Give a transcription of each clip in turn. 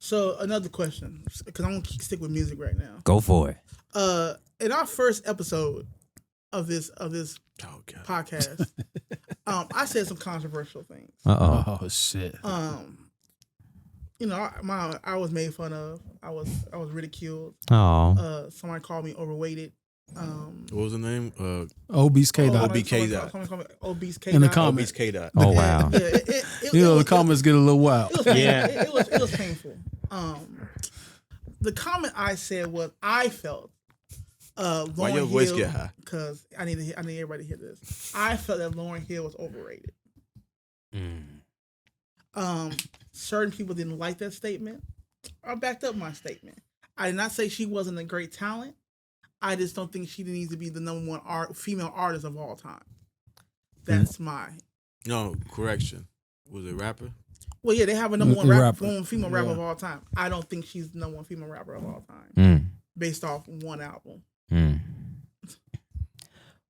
So another question, because I'm gonna stick with music right now. Go for it. In our first episode of this podcast, I said some controversial things. Uh-oh. Oh shit. You know, I was made fun of. I was ridiculed. Oh. Somebody called me overweighted. What was the name? Obese K dot. Somebody called me obese K In the dot. comments. K dot. Oh wow. Yeah, The comments get a little wild. It was painful. The comment I said was I felt. Why your voice get high? Because I need everybody to hear this. I felt that Lauryn Hill was overrated. Certain people didn't like that statement. I backed up my statement. I did not say she wasn't a great talent. I just don't think she needs to be the number one female artist of all time. That's my... No, correction. Was it rapper? Well, yeah, they have a number one female rapper of all time. I don't think she's the number one female rapper of all time. Based off one album.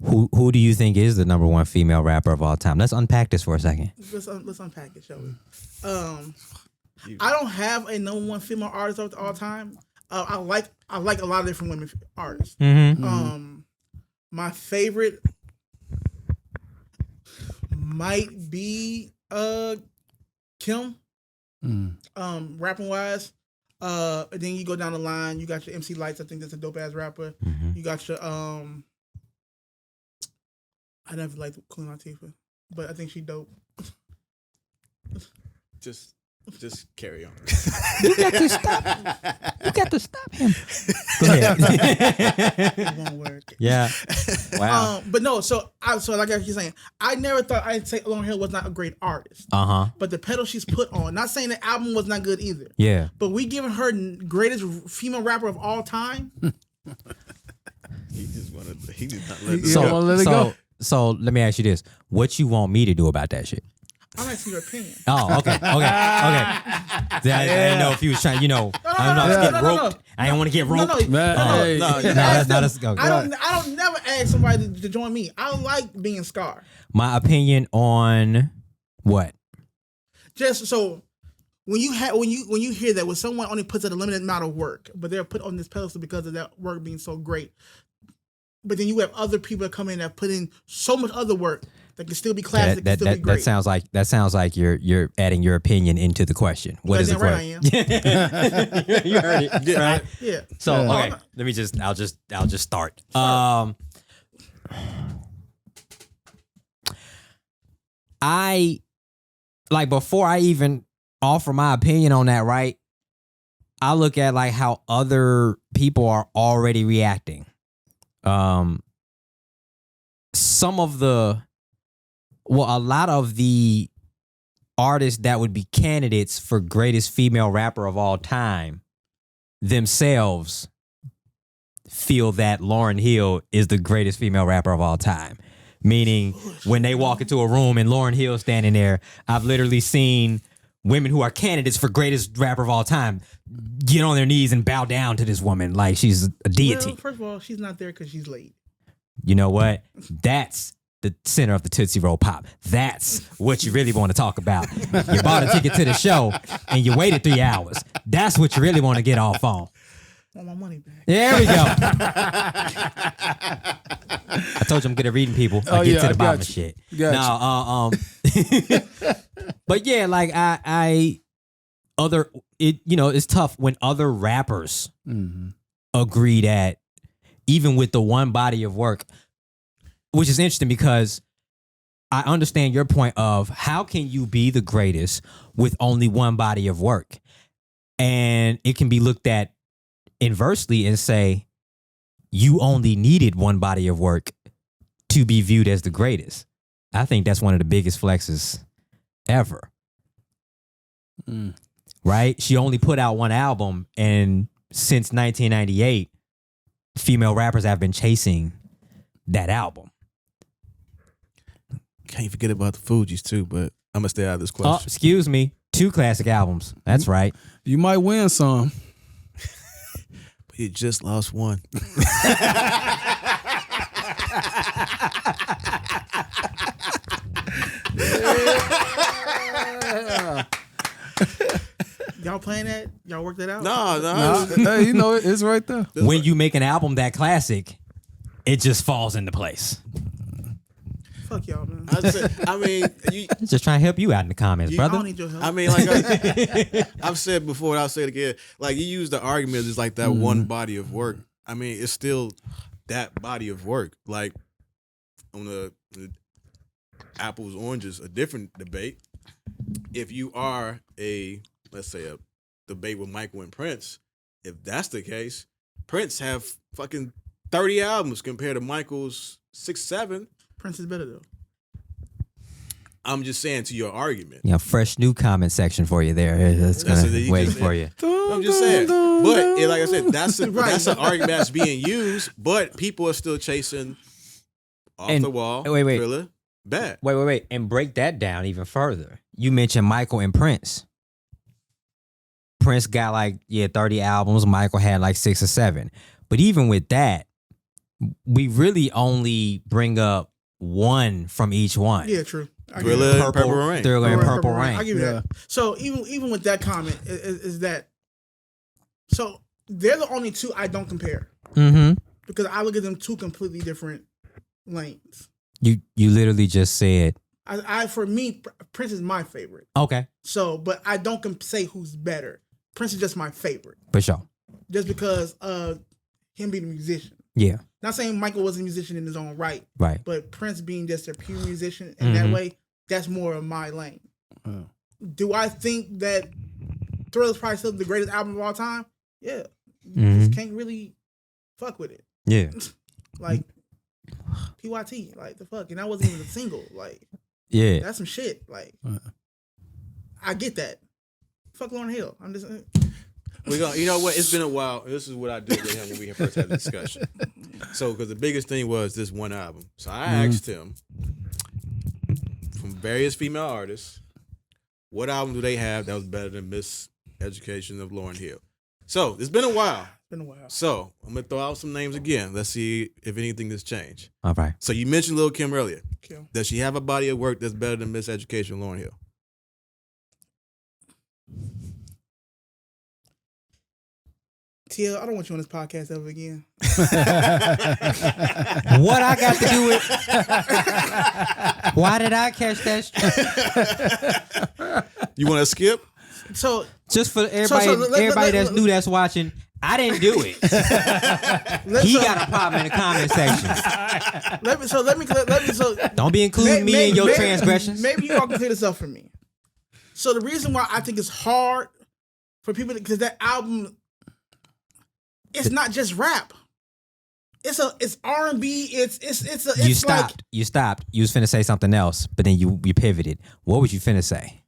Who do you think is the number one female rapper of all time? Let's unpack this for a second. Let's unpack it, shall we? I don't have a number one female artist of all time. I like a lot of different women artists. My favorite might be Kim. Rapping wise. Then you go down the line. You got your MC Lights. I think that's a dope ass rapper. You got your I never liked Queen Latifah, but I think she dope. Just carry on. You got to stop. You got to stop him. Go ahead. It won't work. Yeah. Wow. But no. So like I keep saying, I never thought I'd say Lauryn Hill was not a great artist. But the pedal she's put on. Not saying the album was not good either. Yeah. But we giving her greatest female rapper of all time. He did not let it go. So let me ask you this: what you want me to do about that shit? I'm asking your opinion. Oh, okay. I didn't know if you was trying. You know, I don't know. Get roped. I didn't want to get roped. No. That's go. I don't never ask somebody to join me. I like being Scar. My opinion on what? Just so when you hear that when someone only puts in a limited amount of work, but they're put on this pedestal because of that work being so great. But then you have other people that come in that put in so much other work that can still be classic, can still be great. That sounds like you're adding your opinion into the question. What is the question? Right, you heard it, right? Yeah. So okay, I'll just start. I like before I even offer my opinion on that, right? I look at like how other people are already reacting. A lot of the artists that would be candidates for greatest female rapper of all time themselves feel that Lauryn Hill is the greatest female rapper of all time. Meaning when they walk into a room and Lauryn Hill standing there, I've literally seen women who are candidates for greatest rapper of all time get on their knees and bow down to this woman like she's a deity. Well, first of all, she's not there because she's late. You know what? That's the center of the Tootsie Roll Pop. That's what you really want to talk about. You bought a ticket to the show and you waited 3 hours. That's what you really want to get off on. I want my money back. There we go. I told you I'm good at reading people. I get to the bottom of shit. No, but yeah, like it's tough when other rappers agree that even with the one body of work, which is interesting because I understand your point of how can you be the greatest with only one body of work? And it can be looked at inversely and say, you only needed one body of work to be viewed as the greatest. I think that's one of the biggest flexes ever. Right? She only put out one album, and since 1998, female rappers have been chasing that album. Can't forget about the Fugees too, but I'm gonna stay out of this question. Excuse me. 2 classic albums. That's right. You might win some. But you just lost one. Y'all y'all playing that? Y'all work that out? No. Hey, you know it's right there. When you make an album that classic, it just falls into place. Fuck y'all, man. I mean, Just trying to help you out in the comments, I brother. don't need your help. I mean, like I've said before, and I'll say it again. Like you use the argument as like that one body of work. I mean, it's still that body of work. Like on the apples oranges, a different debate. If you are let's say a debate with Michael and Prince, if that's the case, Prince have fucking 30 albums compared to Michael's 6, 7. Prince is better though. I'm just saying to your argument. Yeah, fresh new comment section for you there. It's waiting for you. I'm just saying. But like I said, that's an argument that's being used, but people are still chasing off the wall, wait. Thriller, bad. Wait. And break that down even further. You mentioned Michael and Prince. Prince got 30 albums. Michael had 6 or 7. But even with that, we really only bring up one from each one. Yeah, true. Thriller and Purple Rain. Thriller and Purple Rain. I'll give you that. So even with that comment, is that so they're the only two I don't compare. Mm-hmm. Because I look at them two completely different lanes. You literally just said. For me, Prince is my favorite. Okay. So, but I don't say who's better. Prince is just my favorite. For sure. Just because of him being a musician. Yeah. Not saying Michael wasn't a musician in his own right. Right. But Prince being just a pure musician in that way, that's more of my lane. Oh. Do I think that Thriller's probably still the greatest album of all time? Yeah. You just can't really fuck with it. Yeah. Like PYT, like the fuck. And that wasn't even a single. Like, yeah. That's some shit. Like, I get that. Fuck Lauryn Hill. I'm just. You know what? It's been a while. This is what I did with him when we first had the discussion. So, because the biggest thing was this one album. So I asked him from various female artists, what album do they have that was better than Miss Education of Lauryn Hill? So it's been a while. So I'm gonna throw out some names again. Let's see if anything has changed. All right. So you mentioned Lil' Kim earlier. Kim. Does she have a body of work that's better than Miss Education of Lauryn Hill? TL, I don't want you on this podcast ever again. What I got to do with? Why did I catch that? You want to skip? So just for everybody that's new that's watching, I didn't do it. He got a problem in the comment section. Don't be including me in your transgressions. Maybe you all can clear this up for me. So the reason why I think it's hard for people because that album. It's not just rap. It's R&B. You stopped. You stopped. You was finna say something else, but then you pivoted. What was you finna say?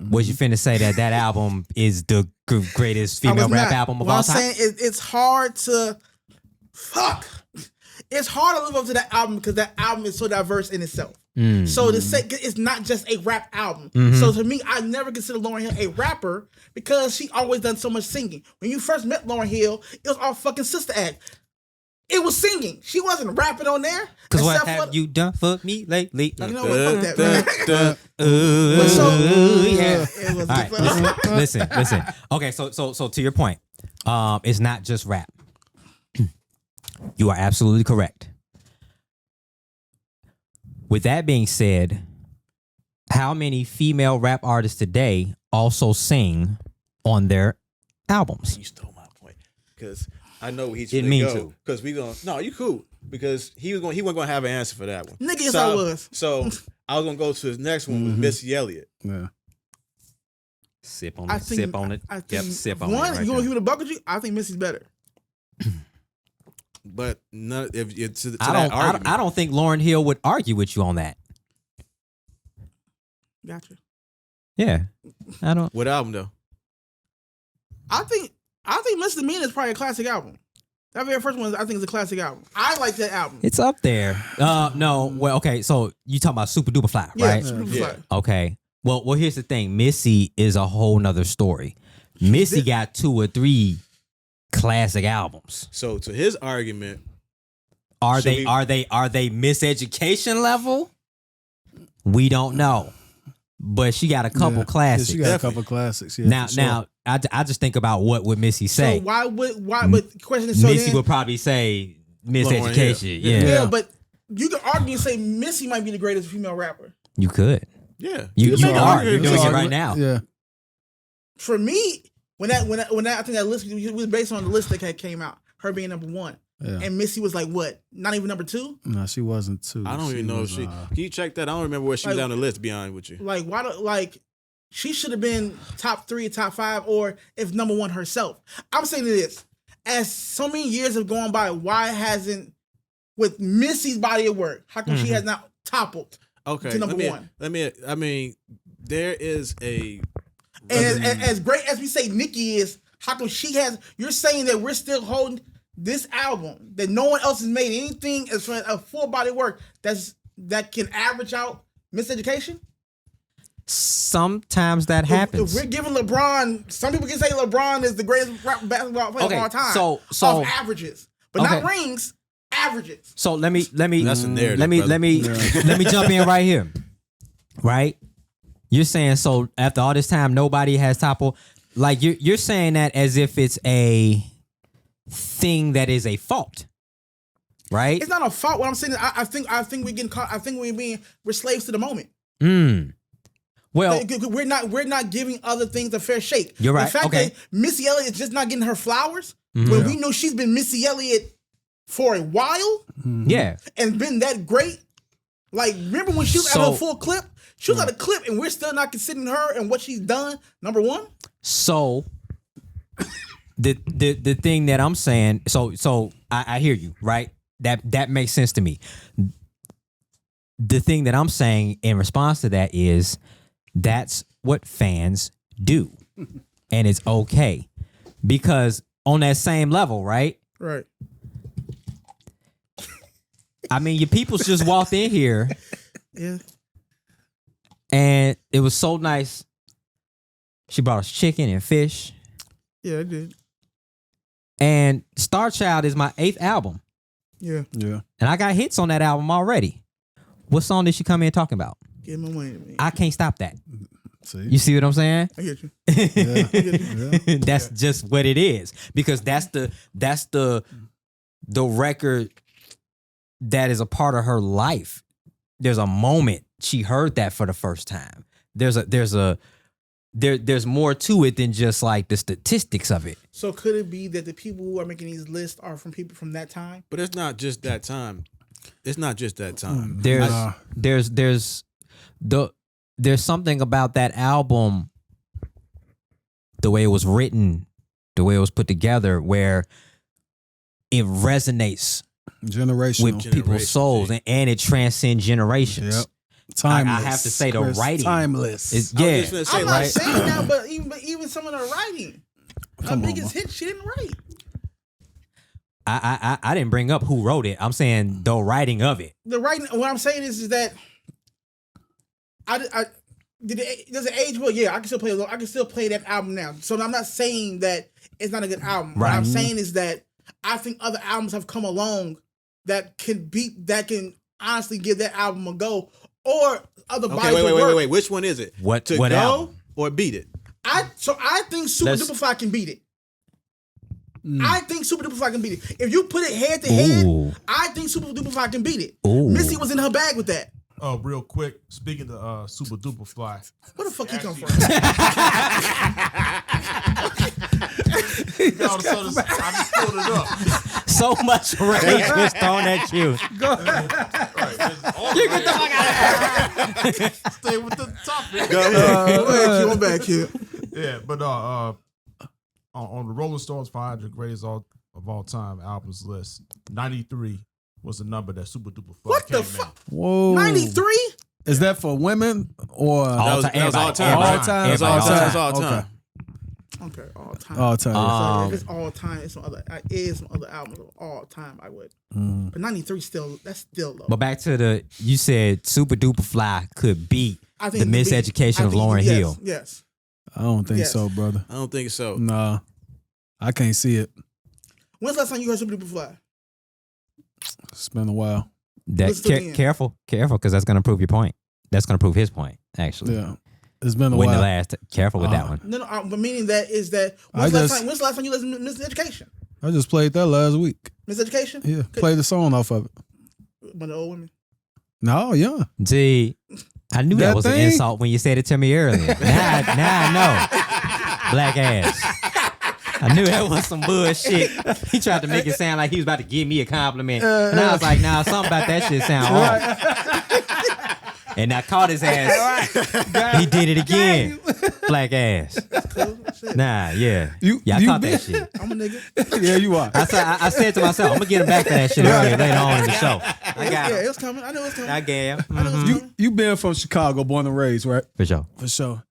Was you finna say that album is the greatest female rap album of all time? I'm saying it's hard to It's hard to live up to that album because that album is so diverse in itself. So to say it's not just a rap album. So to me, I never consider Lauryn Hill a rapper because she always done so much singing. When you first met Lauryn Hill, it was all fucking Sister Act. It was singing. She wasn't rapping on there. Because what have you done for me lately? You know what? Fuck that, man. All right, listen. Okay, so to your point, it's not just rap. You are absolutely correct. With that being said, how many female rap artists today also sing on their albums? You stole my point because I know he's didn't mean to. Because you cool because he wasn't gonna have an answer for that one. Nigga, yes, I was. So I was gonna go to his next one with Missy Elliott. Yeah. Sip on it. Sip on it. Sip on it. One, you want to give it a bucket? I think Missy's better. But none, if it's to I don't think Lauryn Hill would argue with you on that. Gotcha. Yeah, I don't. What album though? I think Misdemeanor is probably a classic album. That very first one, I think, is a classic album. I like that album. It's up there. No, well, okay. So you talking about Super Duper Fly, right? Super Duper Fly. Okay. Well, here's the thing. Missy is a whole nother story. Missy got 2 or 3 classic albums. So to his argument, are they miseducation level? We don't know. but she got a couple classics. She got a couple classics. Yeah, now, I just think about what would Missy say. So why? But the question is, so Missy then, would probably say Miss Lauryn Education. Hill. Yeah. but you could argue and say Missy might be the greatest female rapper. You could. Yeah. You can are. argue. You're doing it right now. Yeah. For me, when I think that list was based on the list that came out, her being number 1. Yeah. And Missy was like what? Not even number 2? No, she wasn't 2. I don't even know if she. Can you check that? I don't remember where she was like- down the list. To be honest with you. Like why do she should have been top 3, top 5, or if number 1 herself. I'm saying this. As so many years have gone by, why hasn't with Missy's body of work, how come she has not toppled to number 1? I mean, there is a. And as great as we say Nicki is, how come she has? You're saying that we're still holding this album that no one else has made anything as far as a full body of work that can average out Miseducation? Sometimes that happens. If we're giving LeBron, some people can say LeBron is the greatest basketball player of all time. So of averages, but not rings, averages. So let me That's a narrative, let me brother. let me jump in right here. Right? You're saying so after all this time nobody has toppled, like you're saying that as if it's a thing that is a fault. Right? It's not a fault. What I'm saying is I think we're getting caught. I think we're slaves to the moment. Well, we're not giving other things a fair shake. You're right. The fact Okay. that Missy Elliott is just not getting her flowers when we know she's been Missy Elliott for a while yeah. and been that great. Like, remember when she was at her full clip? She was at a clip and we're still not considering her and what she's done, number 1? So the thing that I'm saying, so I hear you, right? That makes sense to me. The thing that I'm saying in response to that is that's what fans do. And it's okay. Because on that same level, right? Right. I mean, your peoples just walked in here Yeah. and it was so nice. She brought us chicken and fish. Yeah, I did. And Star Child is my 8th album. Yeah. Yeah. And I got hits on that album already. What song did she come in talking about? Give my money to me. I can't stop that. See? You see what I'm saying? I get you. Yeah. That's just what it is. Because that's the record that is a part of her life. There's a moment she heard that for the first time. There's more to it than just like the statistics of it. So could it be that the people who are making these lists are from people from that time? But it's not just that time. It's not just that time. There's something about that album, the way it was written, the way it was put together, where it resonates Generational. with people's souls and it transcends generations. Yep. Timeless. I have to say the Chris, writing. Timeless. It's, I yeah. was just gonna say, I'm not right? saying that, but even some of the writing. Her Come on, biggest hit, she didn't write. I didn't bring up who wrote it. I'm saying the writing of it. The writing. What I'm saying is that does it age well? Yeah, I can still play that album now. So I'm not saying that it's not a good album. What I'm saying is that I think other albums have come along that can honestly give that album a go, or other bodies of work. Wait. Which one is it? What To go album? or beat it? I think Super Duper Fly can beat it. I think Super Duper Fly can beat it. If you put it head to head, I think Super Duper Fly can beat it. Ooh. Missy was in her bag with that. Oh, real quick. Speaking to Super Duper Fly. Where the fuck he come from? All of a sudden, I just pulled it up. So much rage was thrown at you. You get the fuck out of here. Stay with the topic. Go ahead. I'm back here. Yeah, but on the Rolling Stones 500 greatest of all time albums list, 93 was the number that Super Duper Fly What came the fuck? Whoa. 93? Is that for women or All That was all time. All time. That's all time. That's all time. Okay, all time. All time. So if it's all time, it's some other albums of all time. I would, but 93 that's still low. But back to you said Super Duper Fly could beat I think the miseducation of Lauryn Hill. Yes. I don't think Yes. so, brother. I don't think so. Nah. I can't see it. When's the last time you heard Super Duper Fly? It's been a while. Listen to the end. Careful, because that's gonna prove your point. That's gonna prove his point, actually. Yeah. It's been a When the while. last? Careful with that one. No, but meaning that is that when's the last time you listened to Miseducation? I just played that last week. Miseducation? Yeah, played the song off of it. One of the old women. No, yeah. See, I knew that was an insult when you said it to me earlier. Now I know. Black ass. I knew that was some bullshit. He tried to make it sound like he was about to give me a compliment. And I was like, nah, something about that shit sound off. And I caught his ass. He did it again. Black ass. Nah, yeah. I caught that shit. I'm a nigga. Yeah, you are. I said to myself, I'm going to get him back for that shit earlier later on in the show. I got Yeah, him. it was coming. I knew it was coming. I gave him. I knew it was coming. You been from Chicago, born and raised, right? For sure. For sure.